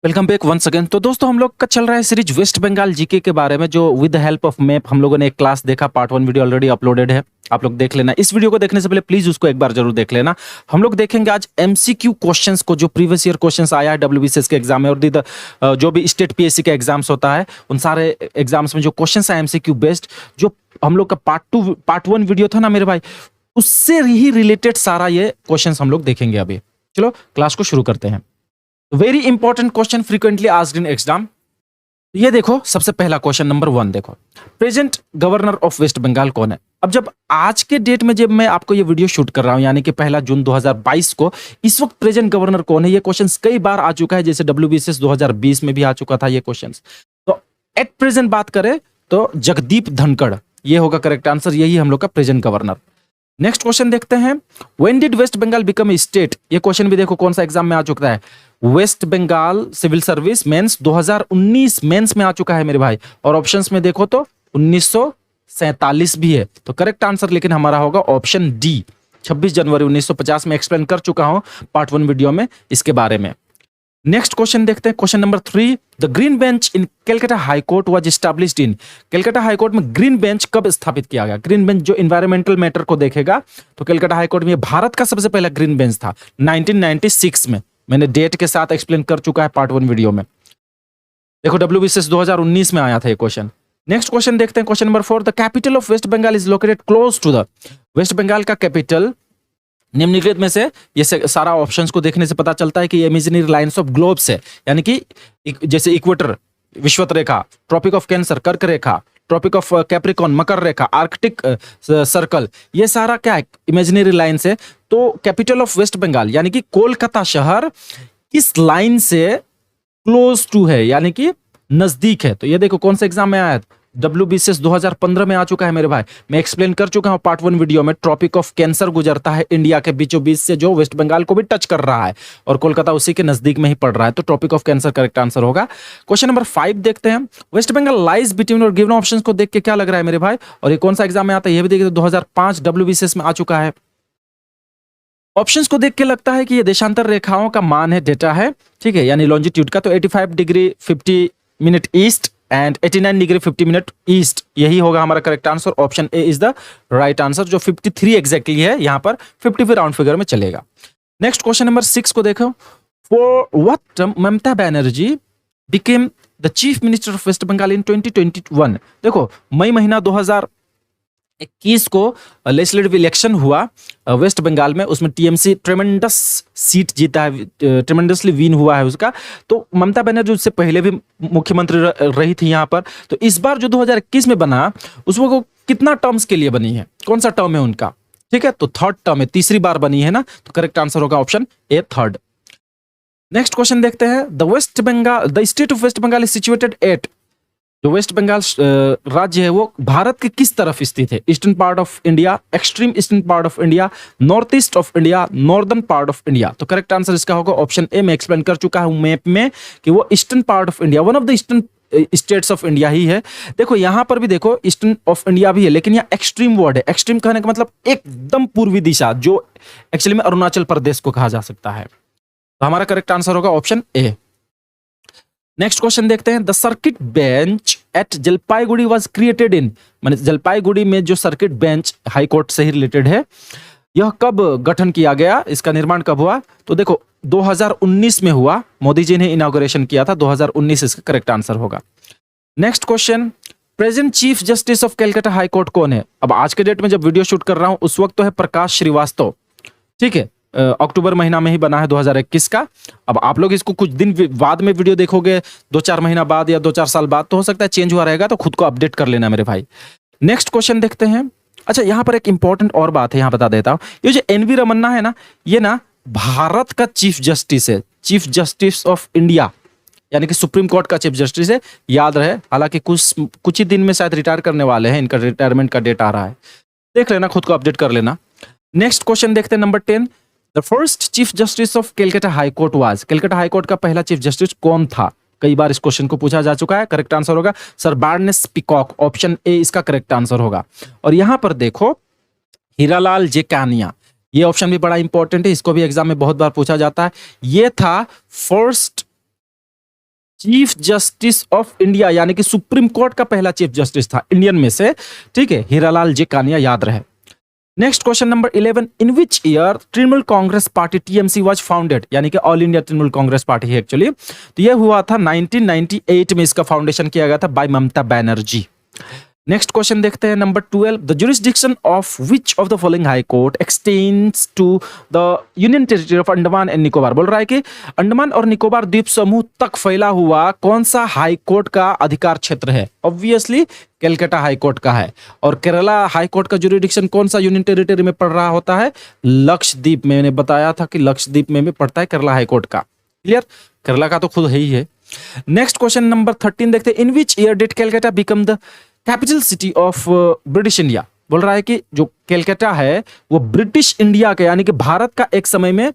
Welcome back once again. तो दोस्तों हम लोग का चल रहा है सीरीज वेस्ट बंगाल जीके के बारे में, जो with the help of map हम लोगों ने एक क्लास देखा। पार्ट 1 वीडियो ऑलरेडी अपलोडेड है, आप लोग देख लेना। इस वीडियो को देखने से पहले प्लीज उसको एक बार जरूर देख लेना। हम लोग देखेंगे आज एमसीक्यू क्वेश्चंस को, जो प्रीवियस ईयर क्वेश्चंस आया है डब्ल्यूबीसीएस के एग्जाम में, और जो भी स्टेट पीएससी के एग्जाम्स होता है उन सारे एग्जाम्स में जो क्वेश्चंस आए एमसीक्यू बेस्ड, जो हम लोग का पार्ट 1 वीडियो था ना मेरे भाई, उससे ही रिलेटेड सारा ये क्वेश्चंस हम लोग देखेंगे अभी। चलो क्लास को शुरू करते हैं। Very important question frequently asked in exam. ये देखो, सबसे पहला क्वेश्चन नंबर 1 देखो, present governor of waste Bengal कौन है। अब जब आज के डेट में जब मैं आपको ये वीडियो शूट कर रहा हूं, यानी कि 1 जून 2022 को, इस वक्त प्रेजेंट गवर्नर कौन है, ये क्वेश्चन कई बार आ चुका है। जैसे डब्ल्यूबीसीएस 2020 में भी आ चुका था ये क्वेश्चन। तो एट प्रेजेंट बात करें तो जगदीप धनखड़ ये होगा करेक्ट आंसर, यही हम लोग का प्रेजेंट गवर्नर। नेक्स्ट क्वेश्चन देखते हैं, when did West Bengal become a state. ये क्वेश्चन भी देखो कौन सा एग्जाम में आ चुका है। West Bengal civil service mains 2019 mains में आ चुका है मेरे भाई, और ऑप्शंस में देखो तो 1947 भी है। तो करेक्ट आंसर लेकिन हमारा होगा ऑप्शन डी, 26 जनवरी 1950 में। एक्सप्लेन कर चुका हूं पार्ट 1 वीडियो में इसके बारे में। नेक्स्ट क्वेश्चन देखते हैं, question number 3, the green bench in Calcutta high court was established in. Calcutta high court में ग्रीन बेंच कब स्थापित किया गया। ग्रीन बेंच जो एनवायरमेंटल मैटर को देखेगा, तो कलकत्ता हाई कोर्ट में भारत का सबसे पहला ग्रीन बेंच था 1996 में। मैंने डेट के साथ एक्सप्लेन कर चुका है पार्ट 1 वीडियो में। देखो डब्ल्यूबीसीएस 2019 में आया था ये क्वेश्चन। नेक्स्ट क्वेश्चन देखते हैं, question number 4, the capital of waste Bengal is located close to the. West Bengal का कैपिटल निम्नलिखित में से, ये सारा ऑप्शंस को देखने से पता चलता है कि इमेजिनरी लाइंस ऑफ ग्लोब्स है, यानी कि जैसे इक्वेटर विषुवत रेखा, ट्रॉपिक ऑफ कैंसर कर्क रेखा, ट्रॉपिक ऑफ कैप्रिकॉन मकर रेखा, आर्कटिक सर्कल, ये सारा क्या है, इमेजिनरी लाइंस है। तो कैपिटल ऑफ वेस्ट बंगाल यानी कि कोलकाता शहर किस लाइन से क्लोज टू है, यानी कि नजदीक है। तो ये देखो कौन सा एग्जाम में आया, डब्ल्यूबीसीएस 2015 में आ चुका है मेरे भाई। मैं एक्सप्लेन कर चुका हूं पार्ट 1 वीडियो में। ट्रॉपिक ऑफ कैंसर गुजरता है इंडिया के बीचों बीच से, जो वेस्ट बंगाल को भी टच कर रहा है, और कोलकाता उसी के नजदीक में ही पड़ रहा है। तो tropic of cancer correct answer होगा। क्वेश्चन नंबर 5 देखते हैं, वेस्ट बंगाल लाइज बिटवीन, और गिवन ऑप्शंस को देख के क्या लग रहा है मेरे भाई, और ये कौन सा एग्जाम में आता है ये भी देखिए, 2005 डब्ल्यूबीसीएस में आ चुका है। ऑप्शंस को देख के लगता है कि ये देशांतर रेखाओं का मान है, डेटा है, ठीक है, यानी लॉन्जिट्यूड का। तो 85 degree 50 minute east and 89 degree 50 minute east, यही होगा हमारा correct answer. Option A is the right answer, जो 53 एग्जैक्टली है, यहां पर 50 फिर राउंड फिगर में चलेगा। नेक्स्ट क्वेश्चन नंबर 6 को देखो, for what term Mamata Banerjee became the chief minister of waste Bengal in 2021। देखो मई महीना 2021 को लेजिस्लेटिव इलेक्शन हुआ वेस्ट बंगाल में, उसमें टीएमसी ट्रेमेंडस सीट जीता है, ट्रेमेंडसली विन हुआ है उसका। तो ममता बनर्जी उससे पहले भी मुख्यमंत्री रही थी यहाँ पर। तो इस बार जो 2021 में बना, उसको कितना टर्म्स के लिए बनी है, कौन सा टर्म है उनका, ठीक है, तो थर्ड टर्म है, तीसरी बार बनी है ना। तो करेक्ट आंसर होगा option A, third. Next question देखते हैं, the state of waste Bengal is situated at. जो वेस्ट बंगाल राज्य है वो भारत के किस तरफ स्थित है, eastern part of India, extreme eastern part of India, north east of India, northern part of India. तो करेक्ट आंसर इसका होगा ऑप्शन ए। मैं एक्सप्लेन कर चुका हूं मैप में कि वो eastern part of India, one of the eastern states of India ही है। देखो यहां पर भी देखो ईस्टर्न ऑफ इंडिया भी है, लेकिन यहाँ एक्सट्रीम वर्ड है। एक्सट्रीम कहने का मतलब एकदम पूर्वी दिशा, जो एक्चुअली में अरुणाचल प्रदेश को कहा जा सकता है। तो हमारा करेक्ट आंसर होगा ऑप्शन ए। नेक्स्ट क्वेश्चन देखते हैं, the circuit bench at Jalpaiguri was created in. माने जलपाईगुड़ी में जो सर्किट बेंच हाई कोर्ट से ही रिलेटेड है, यह कब गठन किया गया, इसका निर्माण कब हुआ। तो देखो 2019 में हुआ, मोदी जी ने इनॉग्रेशन किया था 2019, इसका करेक्ट आंसर होगा। Next question, present chief justice of Calcutta high court कौन है। अब आज के डेट में जब वीडियो शूट कर रहा हूं उस वक्त तो है प्रकाश श्रीवास्तव, ठीक है, अक्टूबर महीना में ही बना है 2021 का। अब आप लोग इसको कुछ दिन बाद में वीडियो देखोगे, 2-4 महीना बाद या 2-4 साल बाद, तो हो सकता है चेंज हुआ रहेगा, तो खुद को अपडेट कर लेना मेरे भाई। नेक्स्ट क्वेश्चन देखते हैं। अच्छा यहाँ पर एक इंपॉर्टेंट और बात है, यहाँ बता देता हूं, ये जो एनवी रमन्ना है ना, ये ना भारत का चीफ जस्टिस है, चीफ जस्टिस ऑफ इंडिया, यानी कि सुप्रीम कोर्ट का चीफ जस्टिस है, याद रहे। हालांकि कुछ ही दिन में शायद रिटायर करने वाले हैं, इनका रिटायरमेंट का डेट आ रहा है, देख लेना, खुद को अपडेट कर लेना। नेक्स्ट क्वेश्चन देखते हैं number 10, the first chief justice of Calcutta high court was. Calcutta high court का पहला चीफ जस्टिस कौन था, कई बार इस क्वेश्चन को पूछा जा चुका है। करेक्ट आंसर होगा sir baldness peacock, option A इसका करेक्ट आंसर होगा। और यहां पर देखो हीरालाल जेकानिया, ये ऑप्शन भी बड़ा इंपॉर्टेंट है, इसको भी एग्जाम में बहुत बार पूछा जाता है। ये था first chief justice of India यानी कि सुप्रीम कोर्ट का पहला चीफ जस्टिस था इंडियन में से, ठीक है, हीरालाल जी कानिया, याद रहे। Next question number 11, in which year Trinamool Congress party TMC was founded, यानी कि all India Trinamool Congress party है एक्चुअली, तो यह हुआ था 1998 में, इसका फाउंडेशन किया गया था by Mamata Banerjee. Next question देखते हैं number 12, the jurisdiction of which of the following high court extends to the union territory of Andaman and Nicobar, बोल रहा है कि अंडमान और निकोबार द्वीप समूह तक फैला हुआ कौन सा हाई कोर्ट का अधिकार क्षेत्र है? ऑब्वियसली कलकत्ता हाई कोर्ट का है। और केरला हाई कोर्ट का जुरिडिक्शन कौन सा यूनियन टेरिटरी में पड़ रहा होता है? लक्षद्वीप में। मैंने बताया था कि लक्षद्वीप में भी पड़ता है केरला हाई कोर्ट का। क्लियर? केरला का तो खुद है ही है। नेक्स्ट क्वेश्चन नंबर 13 देखते हैं, in which year did Calcutta become the capital city of British India, बोल रहा है कि जो कलकत्ता है वो ब्रिटिश इंडिया का यानी कि भारत का एक समय में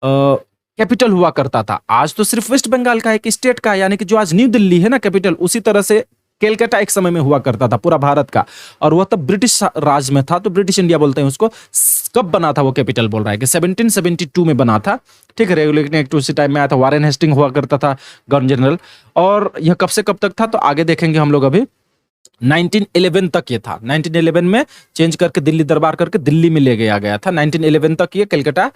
कैपिटल हुआ करता था। आज तो सिर्फ वेस्ट बंगाल का एक स्टेट का है, यानी कि जो आज न्यू दिल्ली है ना कैपिटल, उसी तरह से कलकत्ता एक समय में हुआ करता था पूरा भारत का, और वह तब ब्रिटिश राज में था, तो ब्रिटिश इंडिया बोलते हैं उसको। कब बना था वो कैपिटल? बोल रहा है कि 1772 में बना था, ठीक है। रेगुलेटिंग एक्ट उसी टाइम में आया था। वारेन हेस्टिंग हुआ करता था गवर्नर जनरल, और यह कब से कब तक था तो आगे देखेंगे हम लोग। अभी 1911 तक ये था। 1911 में चेंज करके दिल्ली दरबार करके दिल्ली में ले गया गया था। 1911 तक ये कलकत्ता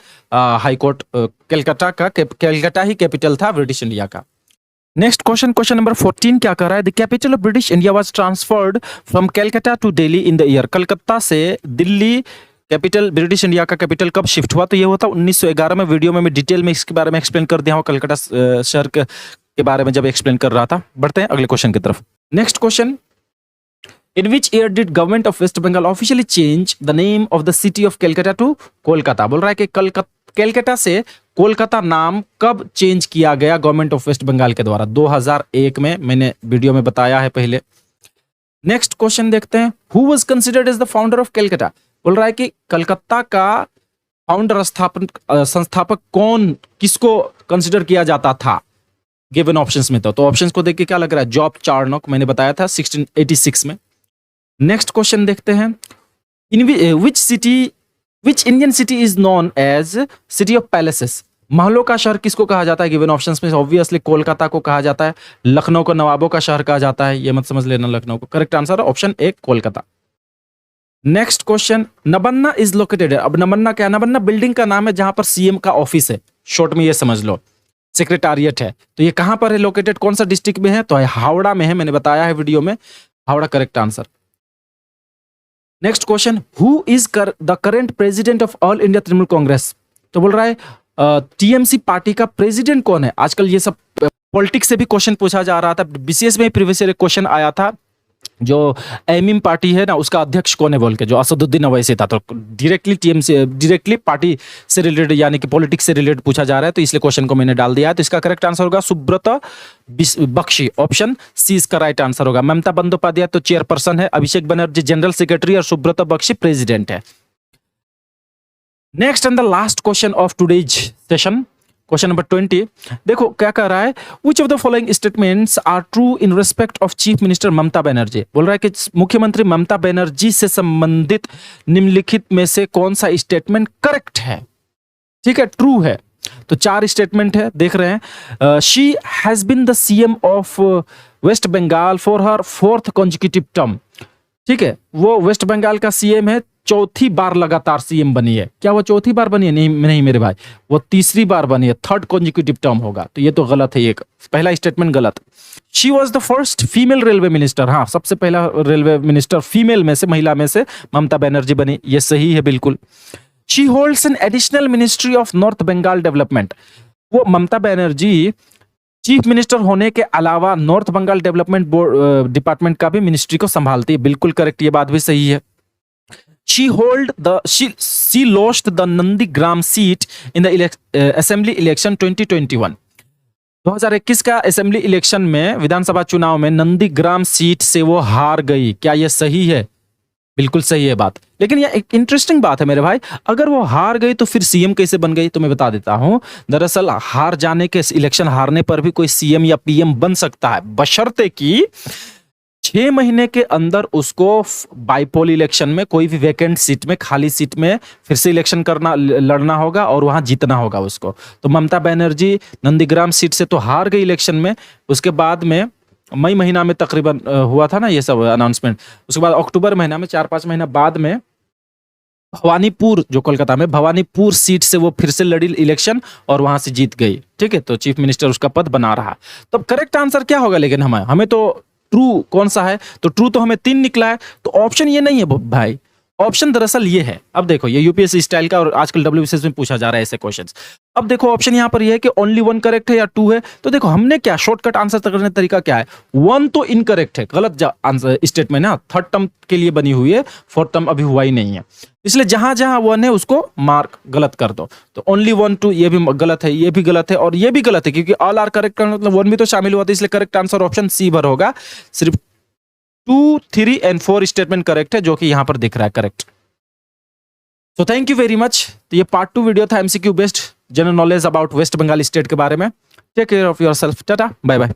हाई कोर्ट, कलकत्ता ही कैपिटल था ब्रिटिश इंडिया का। नेक्स्ट क्वेश्चन नंबर 14 क्या कर रहा है? The capital of British India was transferred from Calcutta to Delhi in the year, Calcutta से दिल्ली कैपिटल, ब्रिटिश इंडिया का कैपिटल कब शिफ्ट हुआ? तो ये हुआ था 1911 में। वीडियो में मैं डिटेल में इसके बारे में एक्सप्लेन कर दिया हूँ, कलकत्ता शहर के बारे में जब एक्सप्लेन कर रहा था। बढ़ते हैं अगले क्वेश्चन की तरफ। Next question, in which year did government of West Bengal officially change the name of the city of Calcutta to Kolkata? बोल रहा है कि कलकत्ता से कोलकाता नाम कब चेंज किया गया गवर्नमेंट ऑफ वेस्ट बंगाल के द्वारा? 2001 में। मैंने वीडियो में बताया है पहले। नेक्स्ट क्वेश्चन देखते हैं, who was considered as the founder of Calcutta? बोल रहा है कि कलकत्ता का फाउंडर संस्थापक कौन, किसको कंसिडर किया जाता था गिवन ऑप्शंस में? तो ऑप्शंस को देख के क्या लग रहा है? जॉब चार्नोक, मैंने बताया था 1686 में। नेक्स्ट क्वेश्चन देखते हैं, in which Indian city is known as city of palaces? महलों का शहर किसको कहा जाता है गिवन ऑप्शंस में? ऑब्वियसली कोलकाता को कहा जाता है। लखनऊ को नवाबों का शहर कहा जाता है, ये मत समझ लेना लखनऊ को। Correct answer option A Kolkata. Next question, Nabanna is located. अब नबन्ना क्या? नबन्ना बिल्डिंग का नाम है जहां पर सीएम का ऑफिस है, शॉर्ट में ये समझ लो, सेक्रेटारिएट है। तो ये कहां पर है लोकेटेड? कौन सा डिस्ट्रिक्ट में है? तो हावड़ा में है, मैंने बताया है वीडियो में, Howrah correct answer. Next question, who is the current president of all India Trinamool Congress? तो बोल रहा है टीएमसी पार्टी का प्रेसिडेंट कौन है? आजकल ये सब पॉलिटिक्स से भी क्वेश्चन पूछा जा रहा था। बीसीएस में प्रीवियस ईयर क्वेश्चन आया था, जो एमिम पार्टी है ना उसका अध्यक्ष कौन है बोल के, जो असदुद्दीन अवैसी था। तो डायरेक्टली पार्टी से रिलेटेड यानी कि पॉलिटिक्स से रिलेटेड पूछा जा रहा है, तो इसलिए क्वेश्चन को मैंने डाल दिया है। तो इसका करेक्ट आंसर होगा सुब्रत बख्शी, ऑप्शन सी इसका राइट आंसर होगा। ममता बंदोपाध्याय तो चेयरपर्सन है, अभिषेक बनर्जी जनरल सेक्रेटरी और सुब्रत बख्शी प्रेसिडेंट है। Next and the last question of today's session, question number 20, देखो क्या कह रहा है, which of the following statements are true in respect of chief minister Mamata Banerjee? बोल रहा है कि मुख्यमंत्री ममता बनर्जी से संबंधित निम्नलिखित में से कौन सा स्टेटमेंट करेक्ट है? ठीक है, ट्रू है। तो 4 स्टेटमेंट है, देख रहे हैं। She has been the CM of waste Bengal for her 4th consecutive term. ठीक है, वो वेस्ट बंगाल का सीएम है, चौथी बार लगातार सीएम बनी है। क्या वो चौथी बार बनी है? नहीं मेरे भाई, वो तीसरी बार बनी है, 3rd consecutive टर्म होगा। तो ये तो गलत है, एक पहला स्टेटमेंट गलत। She was the first female railway minister, हाँ सबसे पहला रेलवे मिनिस्टर फीमेल में से, महिला में से ममता बनर्जी बनी, ये सही है बिल्कुल। She holds an additional ministry of North Bengal development, वो ममता बनर्जी चीफ मिनिस्टर होने के अलावा North Bengal development board department का भी मिनिस्ट्री को संभालती है, बिल्कुल करेक्ट, ये बात भी सही है। She lost the Nandigram seat in the assembly election 2021. 2021 का असेंबली इलेक्शन में, विधानसभा चुनाव में नंदीग्राम सीट से वो हार गई। क्या ये सही है? बिल्कुल सही है बात। लेकिन यह एक इंटरेस्टिंग बात है मेरे भाई, अगर वो हार गई तो फिर सीएम कैसे बन गई? तो मैं बता देता हूं। दरअसल हार जाने के, इलेक्शन हारने पर भी कोई सीएम या पीएम बन सकता है, बशर्ते कि 6 महीने के अंदर उसको बाईपोल इलेक्शन में कोई भी वैकेंट सीट में, खाली सीट में फिर से इलेक्शन करना, लड़ना होगा और वहां जीतना होगा उसको। तो ममता बनर्जी नंदीग्राम सीट से तो हार गई इलेक्शन में। उसके बाद में मई महीना में तकरीबन हुआ था ना ये सब अनाउंसमेंट। उसके बाद अक्टूबर महीना में 4-5 महीना बाद में भवानीपुर, जो कोलकाता में भवानीपुर सीट से वो फिर से लड़ी इलेक्शन और वहां से जीत गई। ठीक है, तो चीफ मिनिस्टर उसका पद बना रहा। तो करेक्ट आंसर क्या होगा? लेकिन हमें तो ट्रू कौन सा है? तो ट्रू तो हमें 3 निकला है, तो ऑप्शन ये नहीं है भाई। ऑप्शन दरअसल ये है। अब देखो, ये यूपीएससी स्टाइल का और आजकल डब्ल्यूबीसीएस में पूछा जा रहा है ऐसे क्वेश्चंस। अब देखो ऑप्शन यहां पर ये है कि ओनली 1 करेक्ट है या 2 है। तो देखो हमने क्या शॉर्टकट आंसर करने का तरीका क्या है? 1 तो इनकरेक्ट है, गलत आंसर स्टेटमेंट है, थर्ड टर्म के लिए बनी हुई है, फोर्थ टर्म अभी हुआ ही नहीं है। इसलिए जहां जहां 1 है उसको मार्क गलत कर दो। तो ओनली 1 2 ये भी गलत है, ये भी गलत है और ये भी गलत है, क्योंकि ऑल आर करेक्ट का मतलब 1 भी तो शामिल हुआ था। इसलिए करेक्ट आंसर ऑप्शन सी भर होगा। सिर्फ 2, 3 एंड 4 स्टेटमेंट करेक्ट है, जो कि यहां पर दिख रहा है करेक्ट। तो थैंक यू वेरी मच। तो ये पार्ट 2 वीडियो था MCQ based general knowledge about West Bengal state के बारे में। Take care of yourself. Tata, bye bye.